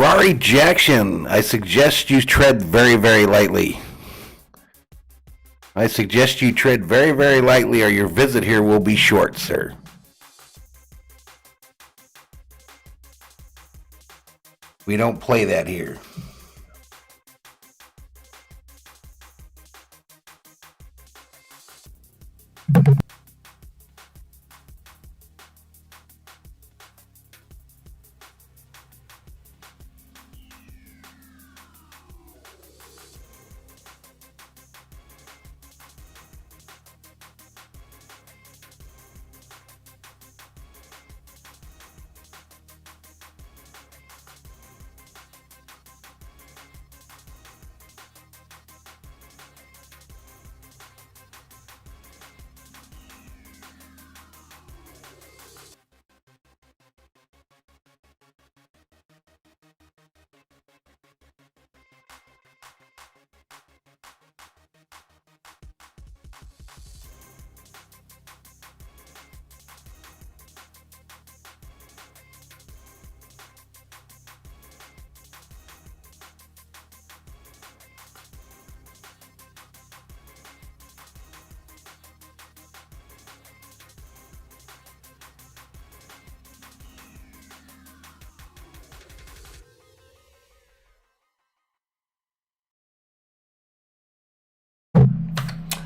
Terrari Jackson, I suggest you tread very, very lightly. I suggest you tread very, very lightly or your visit here will be short, sir. We don't play that here.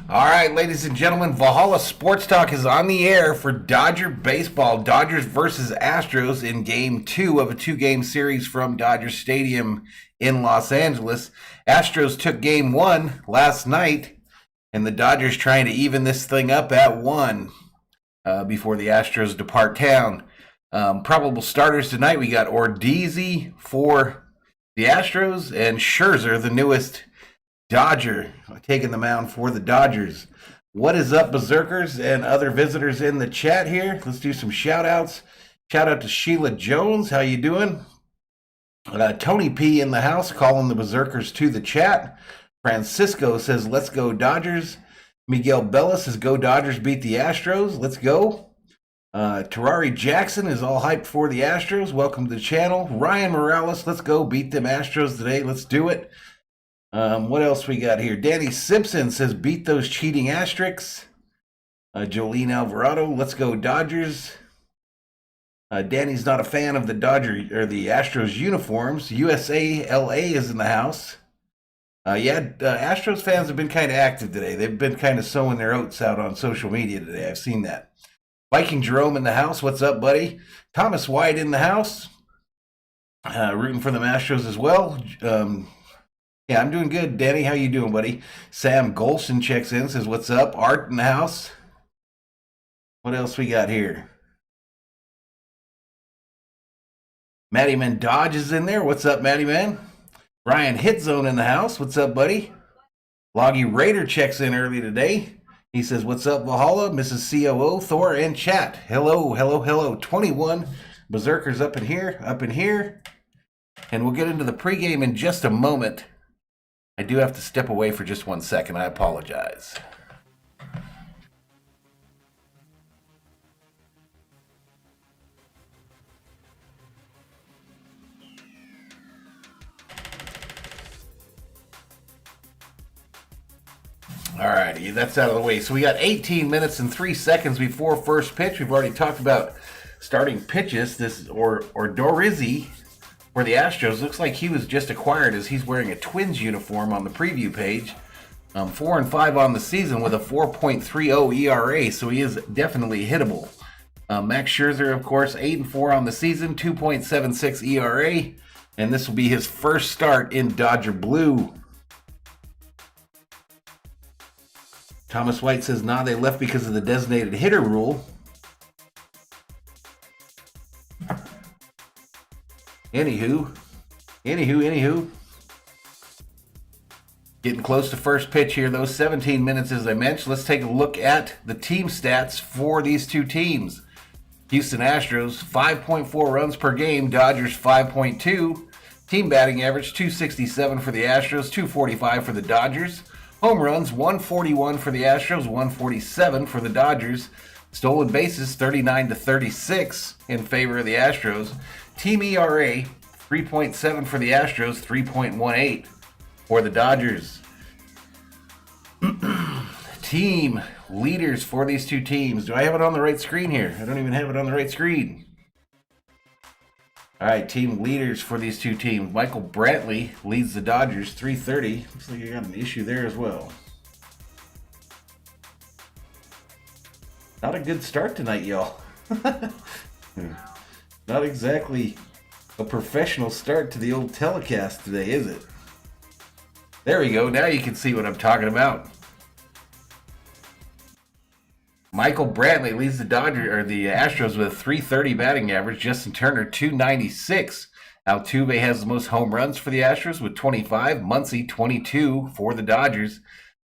All right, ladies and gentlemen, Valhalla Sports Talk is on the air for Dodger baseball. Dodgers versus Astros in Game 2 of a 2-game series from Dodger Stadium in Los Angeles. Astros took Game 1 last night, and the Dodgers trying to even this thing up at 1 before the Astros depart town. Probable starters tonight, we got Ordizzi for the Astros and Scherzer, the newest Dodger, taking the mound for the Dodgers. What is up, Berzerkers and other visitors in the chat here? Let's do some shout-outs. Shout out to Sheila Jones. How you doing? Tony P in the house calling the Berzerkers to the chat. Francisco says, let's go Dodgers. Miguel Bellis says, go Dodgers, beat the Astros. Let's go. Terrari Jackson is all hyped for the Astros. Welcome to the channel. Ryan Morales, let's go beat them Astros today. Let's do it. What else we got here? Danny Simpson says, beat those cheating Asterix. Jolene Alvarado, let's go Dodgers. Danny's not a fan of the Astros uniforms. USA LA is in the house. Astros fans have been kind of active today. They've been kind of sowing their oats out on social media today. I've seen that. Viking Jerome in the house. What's up, buddy? Thomas White in the house. Rooting for the Astros as well. Yeah, I'm doing good. Danny, how you doing, buddy? Sam Golson checks in, says, what's up? Art in the house. What else we got here? Matty Man Dodge is in there. What's up, Matty Man? Ryan Hitzone in the house. What's up, buddy? Loggy Raider checks in early today. He says, what's up, Valhalla? Mrs. COO, Thor, and chat. Hello, hello, hello. 21 Berzerkers up in here. And we'll get into the pregame in just a moment. I do have to step away for just 1 second. I apologize. All righty, that's out of the way. So we got 18 minutes and 3 seconds before first pitch. We've already talked about starting pitches. This is Ordizzi for the Astros. Looks like he was just acquired as he's wearing a Twins uniform on the preview page. 4-5 on the season with a 4.30 ERA, so he is definitely hittable. Max Scherzer, of course, 8-4 on the season, 2.76 ERA, and this will be his first start in Dodger blue. Thomas White says, nah, they left because of the designated hitter rule. Anywho. Getting close to first pitch here, those 17 minutes as I mentioned. Let's take a look at the team stats for these two teams. Houston Astros, 5.4 runs per game. Dodgers, 5.2. Team batting average, 267 for the Astros, 245 for the Dodgers. Home runs, 141 for the Astros, 147 for the Dodgers. Stolen bases, 39-36 in favor of the Astros. Team ERA, 3.7 for the Astros, 3.18 for the Dodgers. Team leaders for these two teams. Do I have it on the right screen here? I don't even have it on the right screen. All right, team leaders for these two teams. Michael Brantley leads the Dodgers, 330. Looks like you got an issue there as well. Not a good start tonight, y'all. Not exactly a professional start to the old telecast today, is it? There we go. Now you can see what I'm talking about. Michael Brantley leads the Astros with a 330 batting average. Justin Turner, 296. Altuve has the most home runs for the Astros with 25. Muncy, 22 for the Dodgers.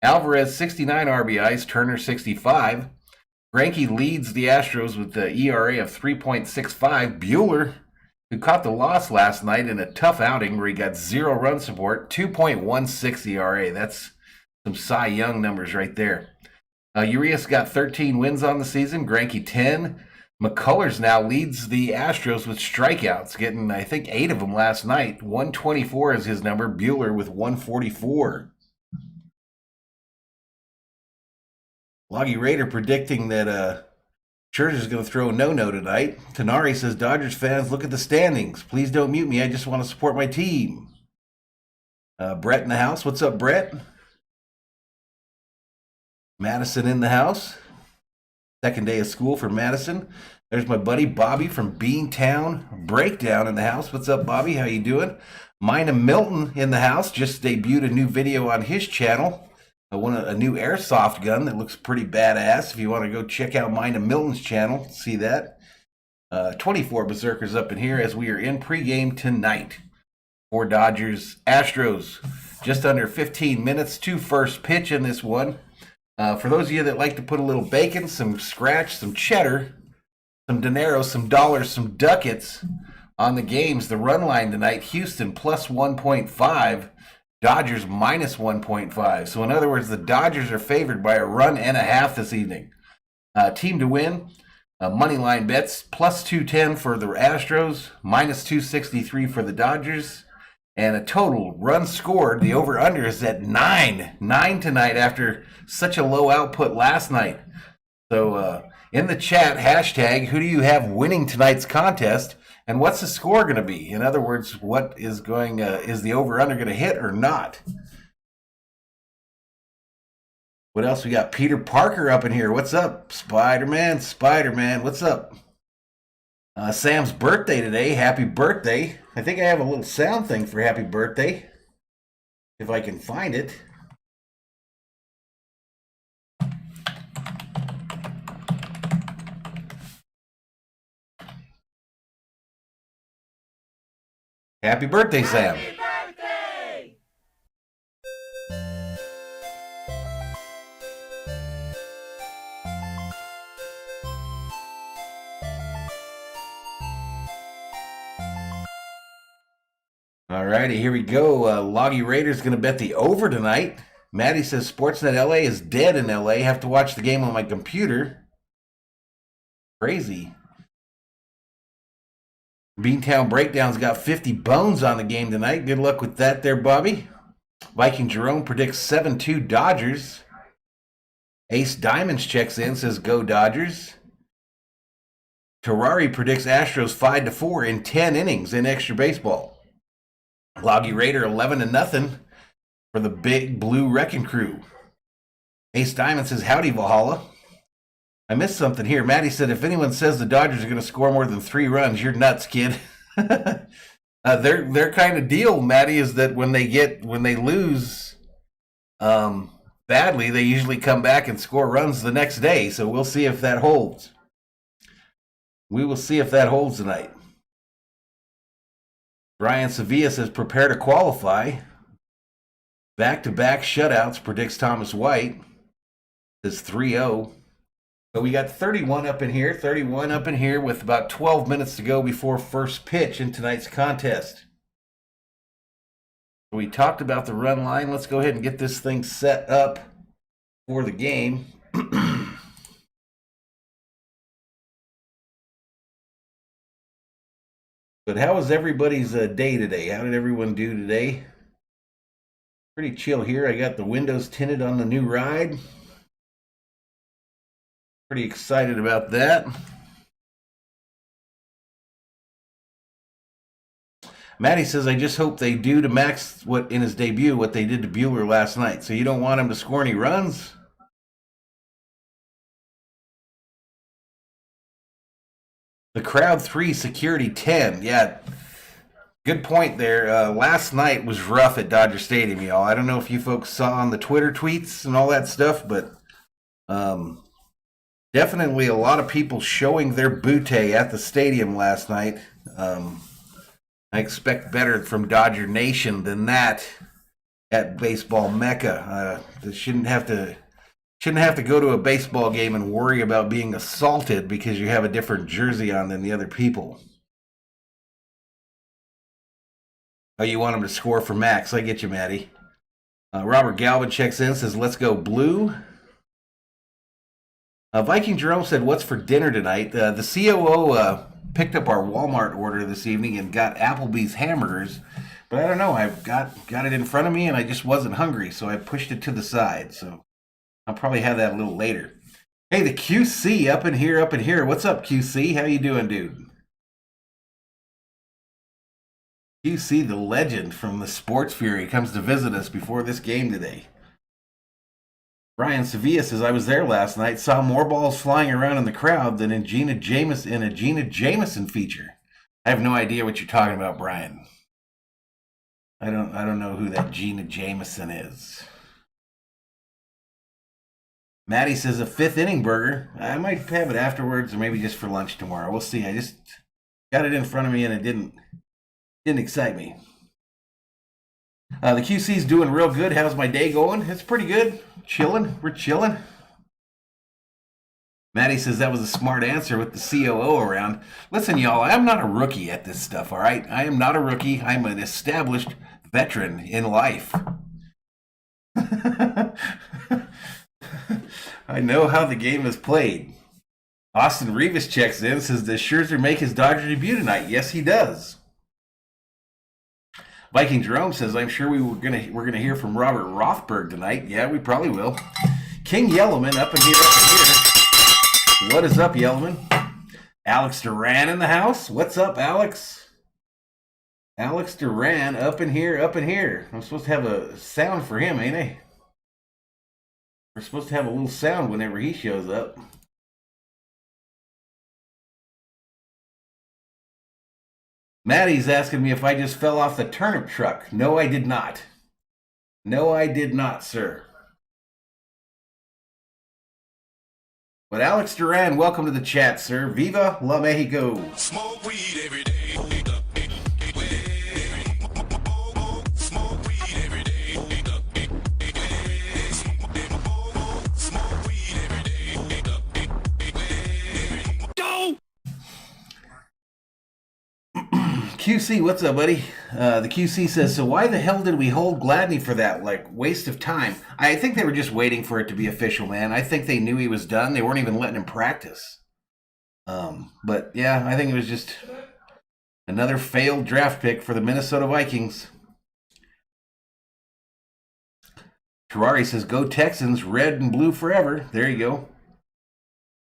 Alvarez, 69 RBIs. Turner, 65. Greinke leads the Astros with the ERA of 3.65. Buehler, who caught the loss last night in a tough outing where he got 0 run support, 2.16 ERA. That's some Cy Young numbers right there. Urias got 13 wins on the season. Greinke 10. McCullers now leads the Astros with strikeouts, getting, I think, 8 of them last night. 124 is his number. Buehler with 144. Loggy Raider predicting that Scherzer's going to throw a no-no tonight. Tanari says, Dodgers fans, look at the standings. Please don't mute me. I just want to support my team. Brett in the house. What's up, Brett? Madison in the house. Second day of school for Madison. There's my buddy Bobby from Beantown Breakdown in the house. What's up, Bobby? How you doing? Mina Milton in the house. Just debuted a new video on his channel. A new airsoft gun that looks pretty badass. If you want to go check out Mina Milton's channel, see that. 24 Berzerkers up in here as we are in pregame tonight for Dodgers Astros. Just under 15 minutes to first pitch in this one. For those of you that like to put a little bacon, some scratch, some cheddar, some dinero, some dollars, some ducats on the games, the run line tonight, Houston plus 1.5, Dodgers minus 1.5. So in other words, the Dodgers are favored by a run and a half this evening. Team to win, money line bets, plus 210 for the Astros, minus 263 for the Dodgers. And a total runs scored, the over-under is at 9. 9 tonight after such a low output last night. So in the chat, hashtag, who do you have winning tonight's contest? And what's the score going to be? In other words, what is going? Is the over-under going to hit or not? What else? We got Peter Parker up in here. What's up? Spider-Man, Spider-Man, what's up? Sam's birthday today. Happy birthday. I think I have a little sound thing for happy birthday. If I can find it. Happy birthday, Sam. Happy birthday! All righty, here we go. Loggy Raider's going to bet the over tonight. Maddie says Sportsnet LA is dead in LA. Have to watch the game on my computer. Crazy. Beantown Breakdown's got 50 bones on the game tonight. Good luck with that there, Bobby. Viking Jerome predicts 7-2 Dodgers. Ace Diamonds checks in, says go Dodgers. Terrari predicts Astros 5-4 in 10 innings in extra baseball. Loggy Raider 11-0 for the Big Blue Wrecking Crew. Ace Diamond says howdy Valhalla. I missed something here. Maddie said, if anyone says the Dodgers are going to score more than 3 runs, you're nuts, kid. Their kind of deal, Maddie, is that when they lose badly, they usually come back and score runs the next day. So we'll see if that holds. We will see if that holds tonight. Brian Sevilla says, prepare to qualify. Back-to-back shutouts, predicts Thomas White. Says 3-0. So we got 31 up in here with about 12 minutes to go before first pitch in tonight's contest. We talked about the run line. Let's go ahead and get this thing set up for the game. But how was everybody's day today? How did everyone do today? Pretty chill here. I got the windows tinted on the new ride. Pretty excited about that. Matty says, I just hope they do to Max what in his debut what they did to Buehler last night. So you don't want him to score any runs? The crowd 3, security 10. Yeah, good point there. Last night was rough at Dodger Stadium, y'all. I don't know if you folks saw on the Twitter tweets and all that stuff, but definitely a lot of people showing their butte at the stadium last night. I expect better from Dodger Nation than that at baseball Mecca. They shouldn't have to go to a baseball game and worry about being assaulted because you have a different jersey on than the other people. Oh, you want him to score for Max? I get you, Matty. Robert Galvin checks in, says, let's go blue. Viking Jerome said, what's for dinner tonight? The COO picked up our Walmart order this evening and got Applebee's hamburgers. But I don't know. I've got it in front of me, and I just wasn't hungry, so I pushed it to the side. So I'll probably have that a little later. Hey, the QC up in here. What's up, QC? How you doing, dude? QC, the legend from the Sports Fury, comes to visit us before this game today. Brian Sevilla says, I was there last night, saw more balls flying around in the crowd than in a Gina Jameson feature. I have no idea what you're talking about, Brian. I don't know who that Gina Jameson is. Maddie says a 5th inning burger. I might have it afterwards or maybe just for lunch tomorrow. We'll see. I just got it in front of me and it didn't excite me. The QC's doing real good. How's my day going? It's pretty good. Chilling. We're chilling. Maddie says that was a smart answer with the COO around. Listen, y'all, I'm not a rookie at this stuff, all right? I am not a rookie. I'm an established veteran in life. I know how the game is played. Austin Rivas checks in, says, does Scherzer make his Dodger debut tonight? Yes, he does. Viking Jerome says, I'm sure we're gonna hear from Robert Rothberg tonight. Yeah, we probably will. King Yellowman up in here. What is up, Yellowman? Alex Duran in the house. What's up, Alex? Alex Duran up in here. I'm supposed to have a sound for him, ain't I? We're supposed to have a little sound whenever he shows up. Maddie's asking me if I just fell off the turnip truck. No, I did not. No, I did not, sir. But Alex Duran, welcome to the chat, sir. Viva la Mexico. Smoke weed every day. QC, what's up, buddy? The QC says, so why the hell did we hold Gladney for that? Like, waste of time. I think they were just waiting for it to be official, man. I think they knew he was done. They weren't even letting him practice. But, yeah, I think it was just another failed draft pick for the Minnesota Vikings. Terrari says, go Texans, red and blue forever. There you go.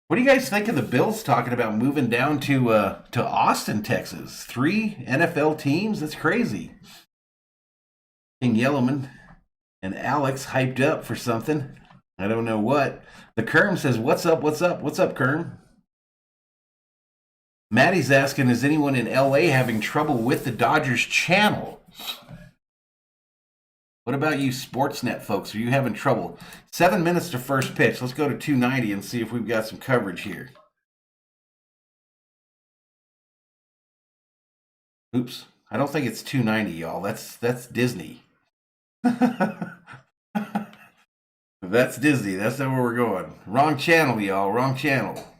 What do you guys think of the Bills talking about moving down to Austin, Texas? 3 NFL teams? That's crazy. King Yellowman and Alex hyped up for something. I don't know what. The Kerm says, what's up, Kerm? Maddie's asking, is anyone in LA having trouble with the Dodgers channel? What about you Sportsnet folks? Are you having trouble? 7 minutes to first pitch. Let's go to 290 and see if we've got some coverage here. Oops. I don't think it's 290, y'all. That's Disney. That's Disney. That's not where we're going. Wrong channel, y'all. Wrong channel.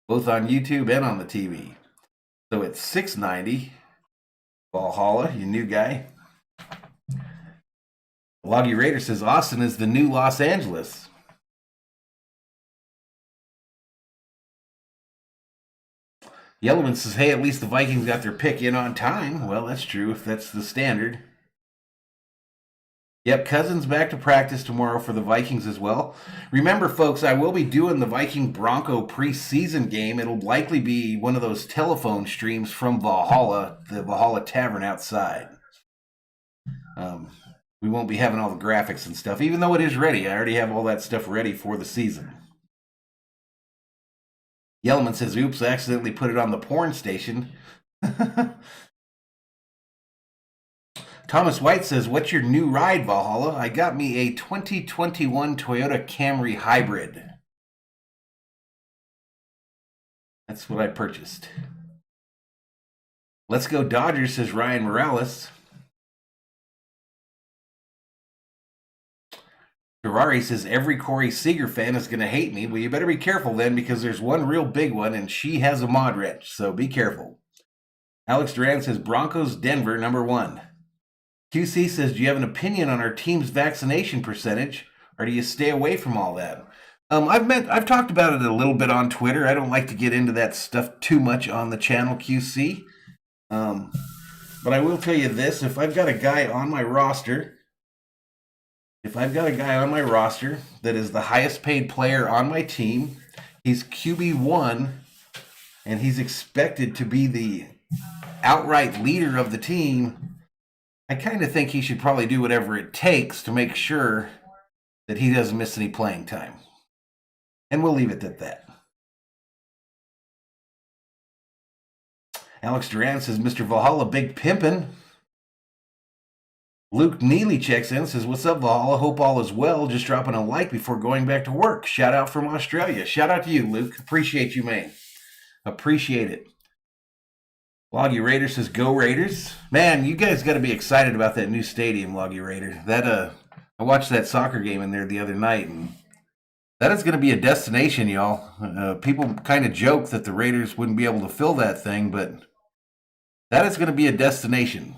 Both on YouTube and on the TV. So it's 690. Valhalla, you new guy. Loggy Raider says Austin is the new Los Angeles. Yellowman says, hey, at least the Vikings got their pick in on time. Well, that's true if that's the standard. Yep, Cousins back to practice tomorrow for the Vikings as well. Remember, folks, I will be doing the Viking Bronco preseason game. It'll likely be one of those telephone streams from Valhalla, the Valhalla Tavern outside. We won't be having all the graphics and stuff, even though it is ready. I already have all that stuff ready for the season. Yellman says, oops, I accidentally put it on the porn station. Thomas White says, what's your new ride, Valhalla? I got me a 2021 Toyota Camry Hybrid. That's what I purchased. Let's go Dodgers, says Ryan Morales. Ferrari says, every Corey Seager fan is going to hate me. Well, you better be careful then, because there's one real big one, and she has a mod wrench, so be careful. Alex Duran says, Broncos, Denver, #1. QC says, do you have an opinion on our team's vaccination percentage, or do you stay away from all that? I've talked about it a little bit on Twitter. I don't like to get into that stuff too much on the channel, QC. But I will tell you this, if I've got a guy on my roster that is the highest paid player on my team, he's QB1, and he's expected to be the outright leader of the team, I kind of think he should probably do whatever it takes to make sure that he doesn't miss any playing time. And we'll leave it at that. Alex Duran says, Mr. Valhalla, big pimpin'. Luke Neely checks in, says, what's up, Valhalla? Hope all is well. Just dropping a like before going back to work. Shout out from Australia. Shout out to you, Luke. Appreciate you, man. Appreciate it. Loggy Raider says, go Raiders. Man, you guys got to be excited about that new stadium, Loggy Raider. I watched that soccer game in there the other night, and that is going to be a destination, y'all. People kind of joke that the Raiders wouldn't be able to fill that thing, but that is going to be a destination.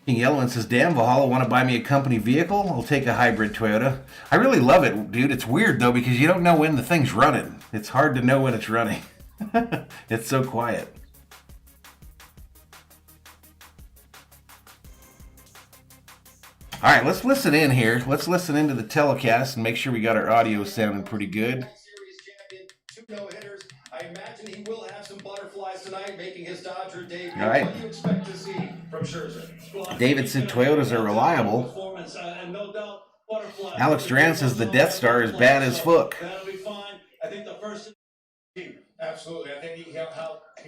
King Yellowman says, damn, Valhalla, want to buy me a company vehicle? I'll take a hybrid Toyota. I really love it, dude. It's weird, though, because you don't know when the thing's running. It's hard to know when it's running. It's so quiet. All right, let's listen in here. Let's listen into the telecast and make sure we got our audio sounding pretty good. I imagine he will have some butterflies tonight, making his Dodger debut. All right. What do you expect to see from Scherzer? David said Toyotas are reliable. Alex Duran says the Death Star is bad as fuck. That'll be fine. I think the first. Absolutely. I think he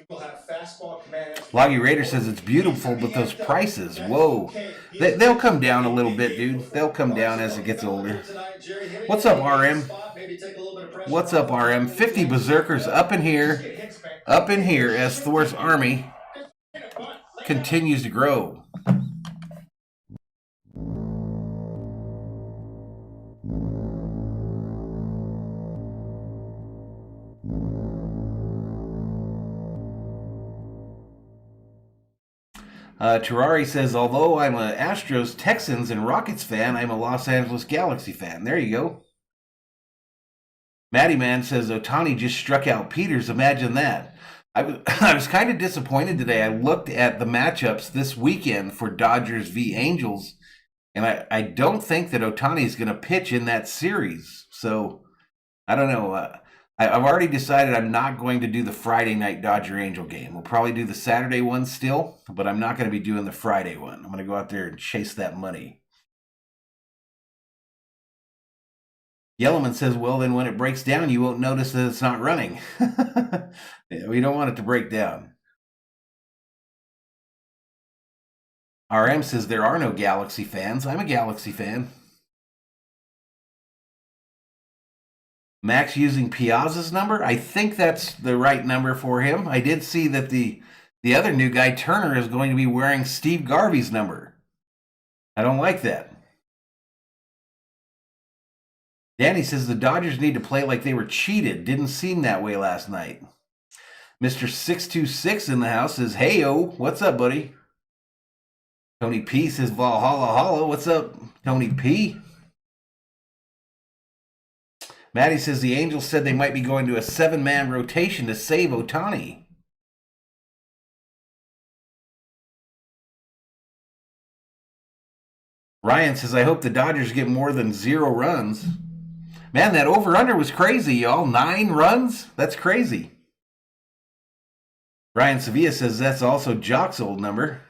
will have fastball command. Loggy Raider says it's beautiful, but those prices, whoa. They'll come down a little bit, dude. They'll come down as it gets older. What's up, RM? What's up, RM? 50 Berzerkers up in here as Thor's army continues to grow. Terrari says, although I'm a Astros, Texans, and Rockets fan, I'm a Los Angeles Galaxy fan. There you go. Matty Man says, Ohtani just struck out Peters. Imagine that. I was kind of disappointed today. I looked at the matchups this weekend for Dodgers v. Angels, and I don't think that Ohtani is going to pitch in that series. So, I don't know. I've already decided I'm not going to do the Friday night Dodger Angel game. We'll probably do the Saturday one still, but I'm not going to be doing the Friday one. I'm going to go out there and chase that money. Yellowman says, well, then when it breaks down, you won't notice that it's not running. We don't want it to break down. RM says there are no Galaxy fans. I'm a Galaxy fan. Max using Piazza's number? I think that's the right number for him. I did see that the other new guy, Turner, is going to be wearing Steve Garvey's number. I don't like that. Danny says the Dodgers need to play like they were cheated. Didn't seem that way last night. Mr. 626 in the house says, hey-o, what's up, buddy? Tony P says, Valhalla Holla. What's up, Tony P? Maddie says the Angels said they might be going to a 7-man rotation to save Ohtani. Ryan says, I hope the Dodgers get more than 0 runs. Man, that over-under was crazy, y'all. 9 runs? That's crazy. Ryan Sevilla says that's also Jock's old number.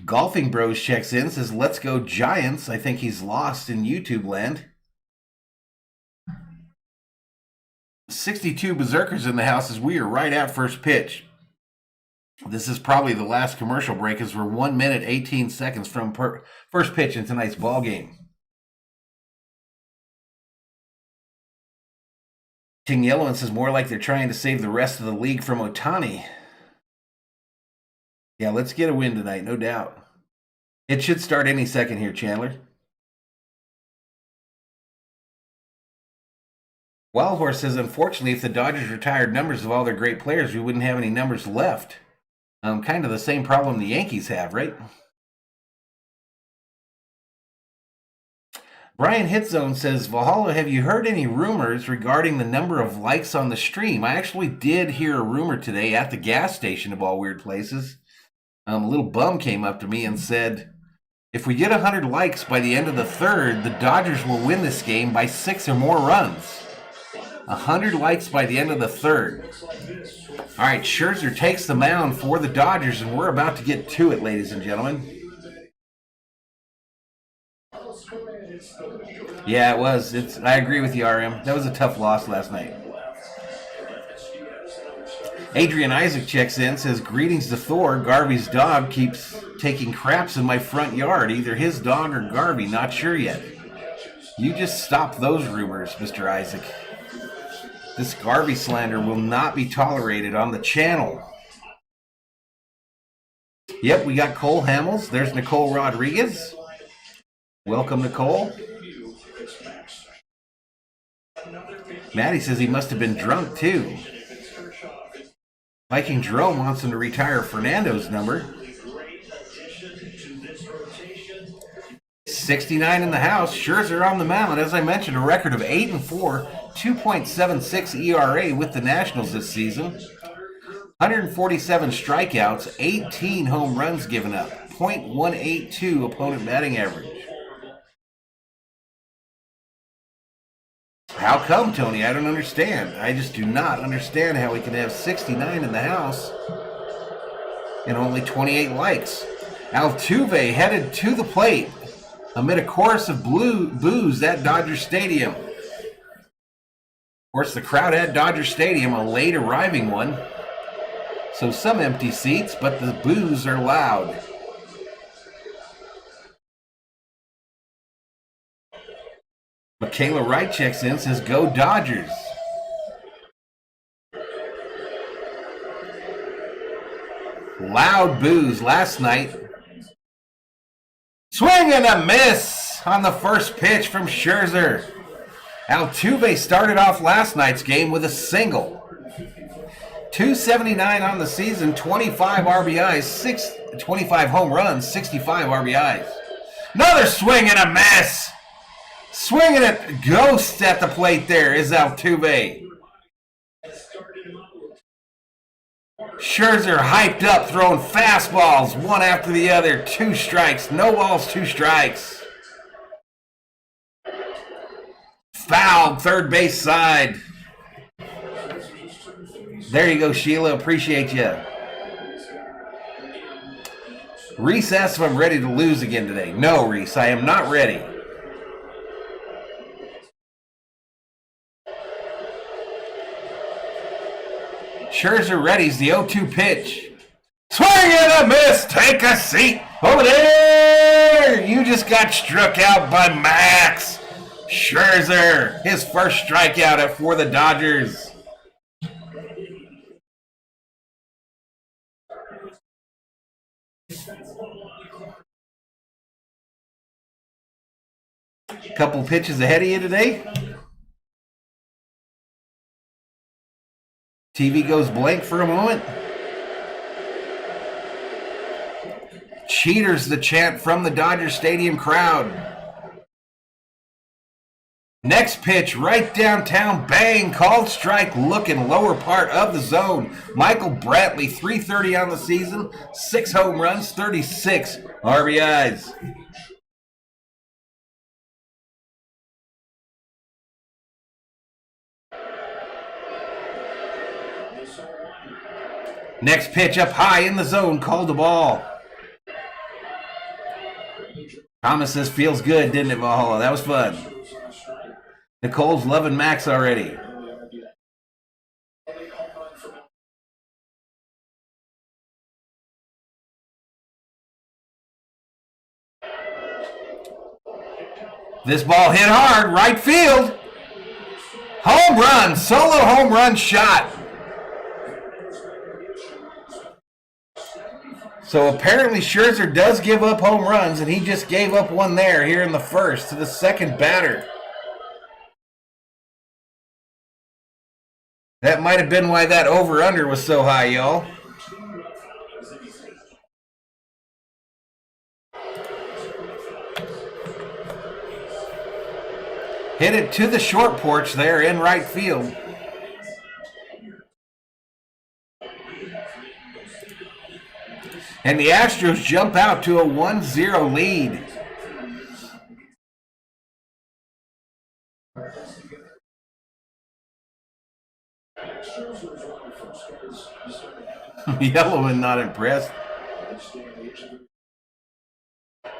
Golfing Bros checks in, says, let's go Giants. I think he's lost in YouTube land. 62 Berzerkers in the house as we are right at first pitch. This is probably the last commercial break as we're 1 minute, 18 seconds from first pitch in tonight's ball game. King Yellowin says more like they're trying to save the rest of the league from Ohtani. Yeah, let's get a win tonight, no doubt. It should start any second here, Chandler. Wild Horse says, unfortunately, if the Dodgers retired numbers of all their great players, we wouldn't have any numbers left. Kind of the same problem the Yankees have, right? Brian Hitzone says, Valhalla, have you heard any rumors regarding the number of likes on the stream? I actually did hear a rumor today at the gas station of all weird places. A little bum came up to me and said, if we get 100 likes by the end of the third, the Dodgers will win this game by 6 or more runs. 100 likes by the end of the third. All right, Scherzer takes the mound for the Dodgers, and we're about to get to it, ladies and gentlemen. Yeah, it was. I agree with you, RM. That was a tough loss last night. Adrian Isaac checks in, says, greetings to Thor. Garvey's dog keeps taking craps in my front yard. Either his dog or Garvey, not sure yet. You just stop those rumors, Mr. Isaac. This Garvey slander will not be tolerated on the channel. Yep, we got Cole Hamels. There's Nicole Rodriguez. Welcome, Nicole. Maddie says he must have been drunk, too. Viking Jerome wants him to retire Fernando's number. 69 in the house. Scherzer on the mound. As I mentioned, a record of 8-4, 2.76 ERA with the Nationals this season. 147 strikeouts, 18 home runs given up, .182 opponent batting average. How come, Tony? I don't understand. I just do not understand how we can have 69 in the house and only 28 likes. Altuve headed to the plate amid a chorus of boos at Dodger Stadium. Of course, the crowd at Dodger Stadium, a late arriving one. So some empty seats, but the boos are loud. Michaela Wright checks in, says, go Dodgers. Loud boos last night. Swing and a miss on the first pitch from Scherzer. Altuve started off last night's game with a single. 279 on the season, 25 RBIs, 25 home runs, 65 RBIs. Another swing and a miss. Swinging it, ghost at the plate there is Altuve. Scherzer hyped up, throwing fastballs one after the other. 2 strikes, no balls, 2 strikes. Fouled, third base side. There you go, Sheila. Appreciate you. Reese asks if I'm ready to lose again today. No, Reese, I am not ready. Scherzer readies the 0-2 pitch. Swing and a miss. Take a seat over there. You just got struck out by Max Scherzer. His first strikeout for the Dodgers. Couple pitches ahead of you today. TV goes blank for a moment. Cheaters, the chant from the Dodger Stadium crowd. Next pitch, right downtown, bang, called strike, looking lower part of the zone. Michael Brantley, 330 on the season, 6 home runs, 36 RBIs. Next pitch up high in the zone, called a ball. Thomas says feels good, didn't it, Valhalla? That was fun. Nicole's loving Max already. This ball hit hard, right field. Home run, solo home run shot. So apparently Scherzer does give up home runs, and he just gave up one there here in the first to the second batter. That might have been why that over-under was so high, y'all. Hit it to the short porch there in right field. And the Astros jump out to a 1-0 lead. Yellowman not impressed.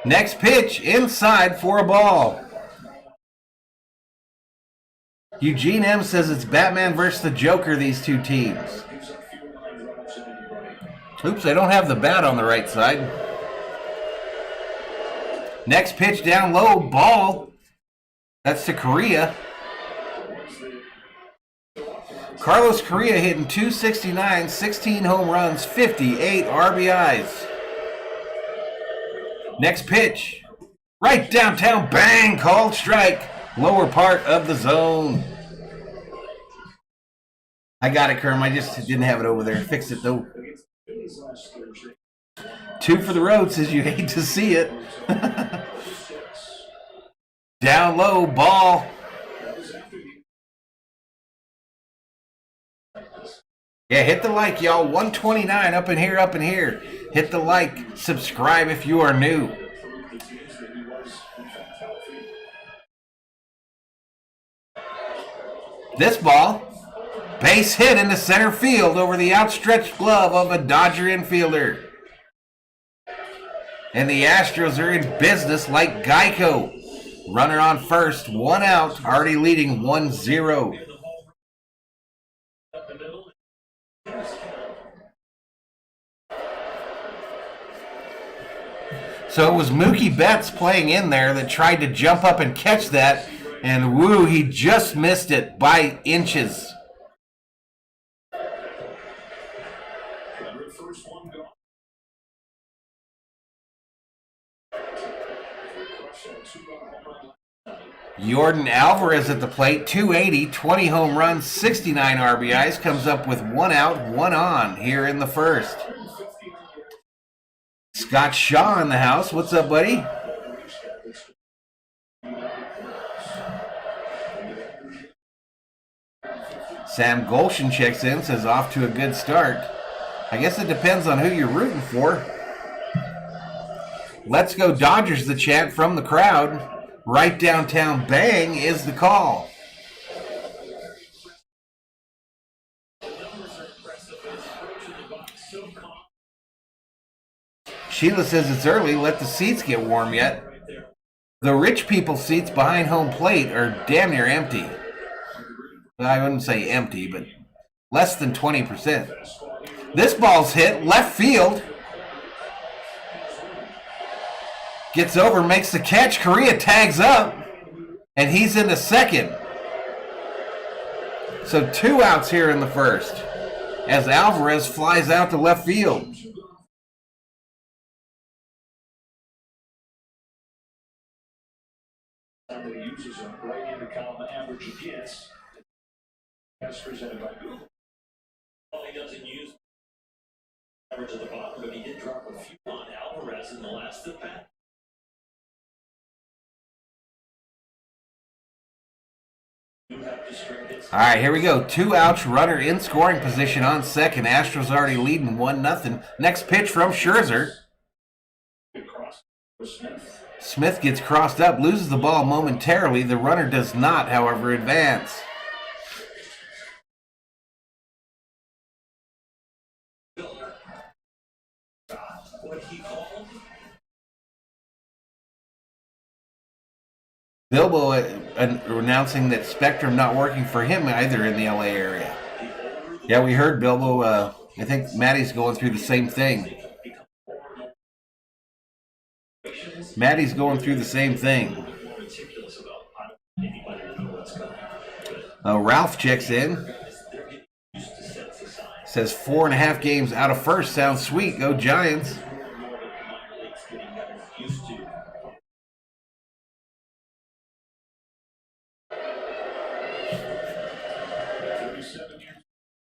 Next pitch, inside for a ball. Eugene M. says it's Batman versus the Joker, these two teams. Oops, I don't have the bat on the right side. Next pitch down low, ball. That's to Correa. Carlos Correa hitting .269, 16 home runs, 58 RBIs. Next pitch. Right downtown, bang, called strike. Lower part of the zone. I got it, Kerm. I just didn't have it over there. Fix it, though. 2 for the road, says you hate to see it. Down low, ball. Yeah, hit the like, y'all. 129 up in here, up in here. Hit the like. Subscribe if you are new. This ball, base hit into center field over the outstretched glove of a Dodger infielder. And the Astros are in business like Geico. Runner on first, 1 out, already leading 1-0. So it was Mookie Betts playing in there that tried to jump up and catch that, and woo, he just missed it by inches. Yordan Alvarez at the plate, 280, 20 home runs, 69 RBIs, comes up with 1 out, 1 on here in the first. Scott Shaw in the house. What's up, buddy? Sam Golshin checks in, says off to a good start. I guess it depends on who you're rooting for. Let's go Dodgers, the chant from the crowd. Right downtown, bang is the call. Sheila says it's early, let the seats get warm yet. The rich people seats behind home plate are damn near empty. Well, I wouldn't say empty, but less than 20%. This ball's hit left field. Gets over, makes the catch. Correa tags up, and he's into second. So 2 outs here in the first as Alvarez flies out to left field. He doesn't use average at the bottom, but he did drop a few on Alvarez in the last at bat. All right, here we go. 2 outs, runner in scoring position on second. Astros already leading 1-0. Next pitch from Scherzer. Smith gets crossed up, loses the ball momentarily. The runner does not, however, advance. Bilbo announcing that Spectrum not working for him either in the LA area. Yeah, we heard Bilbo. I think Maddie's going through the same thing. Maddie's going through the same thing. Ralph checks in. Says 4.5 games out of first. Sounds sweet. Go Giants.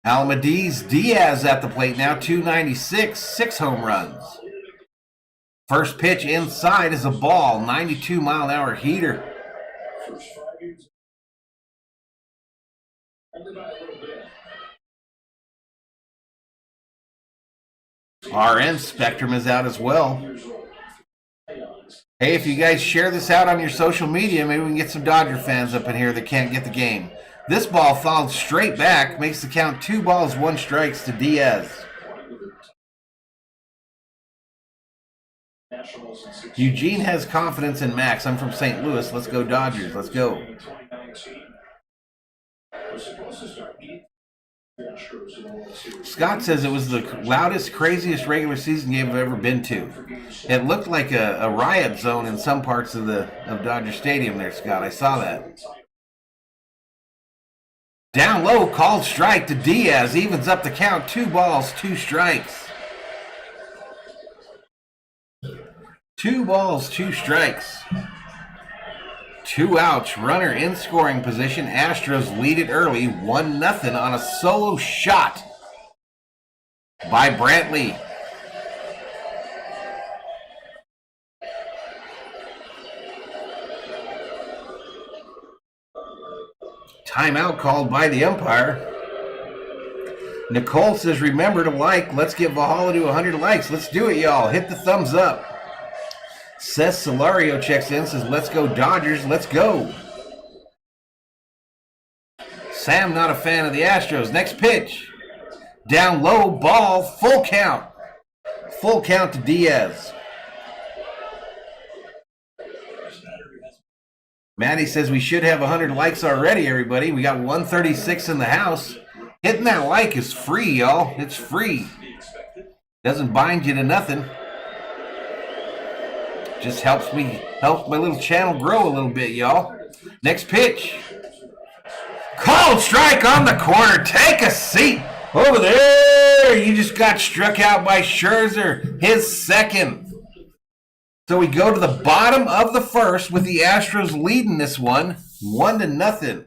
Alamediz Diaz at the plate now, 296, 6 home runs. First pitch inside is a ball, 92-mile-an-hour heater. RN Spectrum is out as well. Hey, if you guys share this out on your social media, maybe we can get some Dodger fans up in here that can't get the game. This ball fouled straight back, makes the count 2 balls, 1 strikes to Diaz. Eugene has confidence in Max. I'm from St. Louis. Let's go Dodgers. Let's go. Scott says it was the loudest, craziest regular season game I've ever been to. It looked like a riot zone in some parts of Dodger Stadium there, Scott. I saw that. Down low, called strike to Diaz. Evens up the count. 2 balls, 2 strikes. 2 balls, 2 strikes. 2 outs. Runner in scoring position. Astros lead it early, 1-0 on a solo shot by Brantley. Timeout called by the umpire. Nicole says, remember to like. Let's get Valhalla to 100 likes. Let's do it, y'all. Hit the thumbs up. Seth Solario checks in, says, let's go Dodgers. Let's go. Sam, not a fan of the Astros. Next pitch. Down low, ball, full count. Full count to Diaz. Maddie says we should have 100 likes already, everybody. We got 136 in the house. Hitting that like is free, y'all. It's free. Doesn't bind you to nothing. Just helps my little channel grow a little bit, y'all. Next pitch. Called strike on the corner. Take a seat over there. You just got struck out by Scherzer. His second. So we go to the bottom of the first with the Astros leading this one 1-0.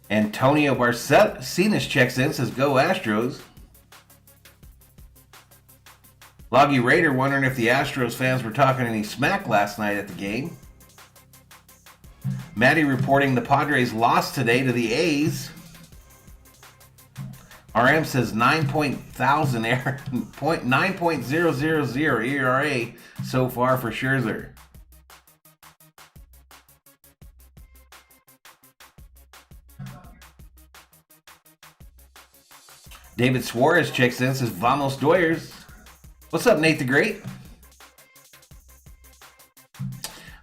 Antonio Barcenas checks in, says go Astros. Loggy Raider wondering if the Astros fans were talking any smack last night at the game. Maddie reporting the Padres lost today to the A's. RM says 9.000 ERA so far for Scherzer. David Suarez checks in, says Vamos Doyers. What's up, Nate the Great?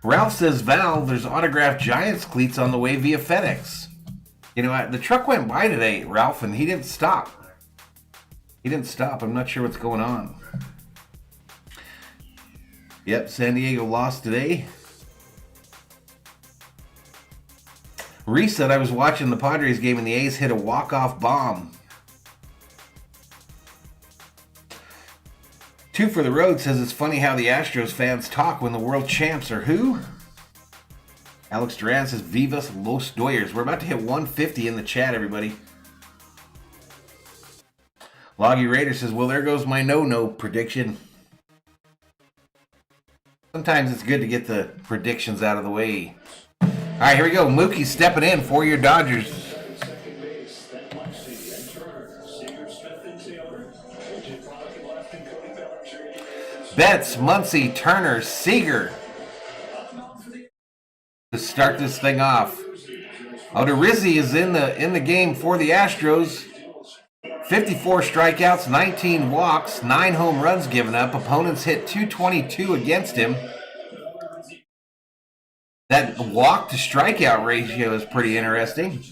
Ralph says, Val, there's autographed Giants cleats on the way via FedEx. You know, the truck went by today, Ralph, and he didn't stop. I'm not sure what's going on. Yep, San Diego lost today. Reese said, I was watching the Padres game and the A's hit a walk-off bomb. 2 for the Road says it's funny how the Astros fans talk when the world champs are who? Alex Duran says, Vivas Los Doyers. We're about to hit 150 in the chat, everybody. Loggy Raider says, well, there goes my no-no prediction. Sometimes it's good to get the predictions out of the way. All right, here we go. Mookie stepping in for your Dodgers. Betts, Muncy, Turner, Seager to start this thing off. Odorizzi is in the game for the Astros. 54 strikeouts, 19 walks, 9 home runs given up. Opponents hit .222 against him. That walk to strikeout ratio is pretty interesting.